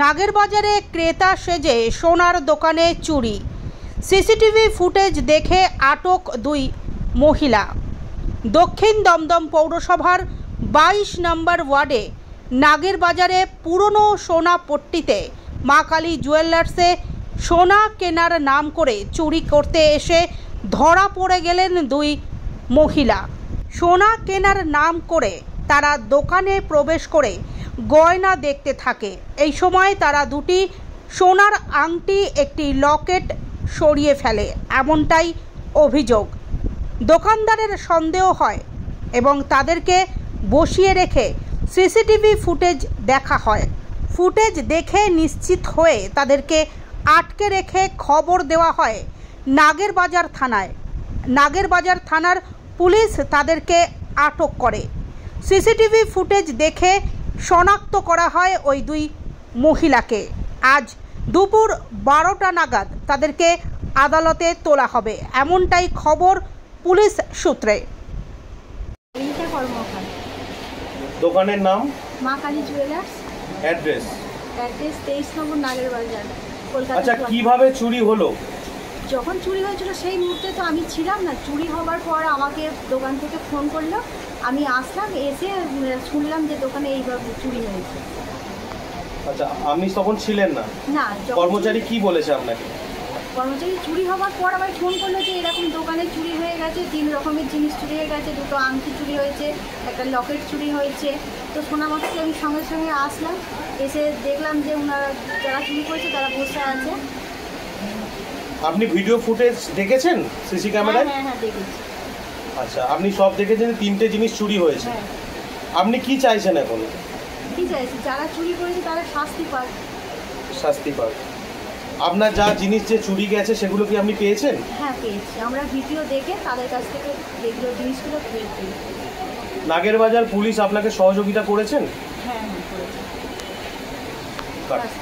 নাগেরবাজারে ক্রেতা সেজে সোনার দোকানে চুরি। সিসিটিভি ফুটেজ দেখে আটক দুই মহিলা। দক্ষিণ দমদম পৌরসভার 22 নম্বর ওয়ার্ডে নাগেরবাজারে পুরনো সোনা পট্টিতে মা কালী জুয়েলার্সে সোনা কেনার নাম করে চুরি করতে এসে ধরা পড়ে গেলেন দুই মহিলা। সোনা কেনার নাম করে তারা দোকানে প্রবেশ করে গয়না দেখতে থাকে। এই সময় তারা দুটি সোনার আংটি, একটি লকেট সরিয়ে ফেলে, এমনটাই অভিযোগ। দোকানদারের সন্দেহ হয় এবং তাদেরকে বসিয়ে রেখে সিসিটিভি ফুটেজ দেখা হয়। ফুটেজ দেখে নিশ্চিত হয়ে তাদেরকে আটকে রেখে খবর দেওয়া হয় নাগেরবাজার থানায়। নাগেরবাজার থানার পুলিশ তাদেরকে আটক করে। সিসিটিভি ফুটেজ দেখে শনাক্ত করা হয় ওই দুই মহিলাকে। আজ দুপুর 12টা নাগাদ তাদেরকে আদালতে তোলা হবে, এমনটাই খবর পুলিশ সূত্রে। দোকানের নাম মা কালী জুয়েলার্স, অ্যাড্রেস 23 নম্বর নাগেরবাজার, কলকাতা। আচ্ছা, কিভাবে চুরি হলো? যখন চুরি হয়েছিল সেই মুহূর্তে তো আমি ছিলাম না। চুরি হওয়ার পর আমাকে দোকান থেকে ফোন করলো, আমি আসলাম, এসে শুনলাম যে দোকানে এইভাবে চুরি হয়েছে। আচ্ছা, আপনি তখন ছিলেন না? না। কর্মচারী কি বলেছে আপনাকে? কর্মচারী চুরি হওয়ার পর আমায় ফোন করলো যে এরকম দোকানে চুরি হয়ে গেছে, 3 রকমের জিনিস চুরি হয়ে গেছে, 2টো আংটি চুরি হয়েছে, একটা লকেট চুরি হয়েছে। তো শোনা মাত্রই আমি সঙ্গে সঙ্গে আসলাম, এসে দেখলাম যে ওনারা যারা চুরি করেছে তারা বসে আছে। আপনি ভিডিও ফুটেজ দেখেছেন সিসি ক্যামেরায়? হ্যাঁ, দেখেছি। আচ্ছা, আপনি সব দেখেছেন, 3টে জিনিস চুরি হয়েছে। হ্যাঁ। আপনি কি চাইছেন এখন? কি চাইছি? যারা চুরি করেছে তারা শাস্তি পাক। শাস্তি পাক। আপনার যা জিনিস যে চুরি গেছে সেগুলো কি আপনি পেয়েছেন? হ্যাঁ, পেয়েছি। আমরা ভিডিও দেখে তাদের কাছ থেকে যেগুলো জিনিসগুলো পেয়েছি। নাগেরবাজার পুলিশ আপনাকে সহযোগিতা করেছেন? হ্যাঁ, করেছি।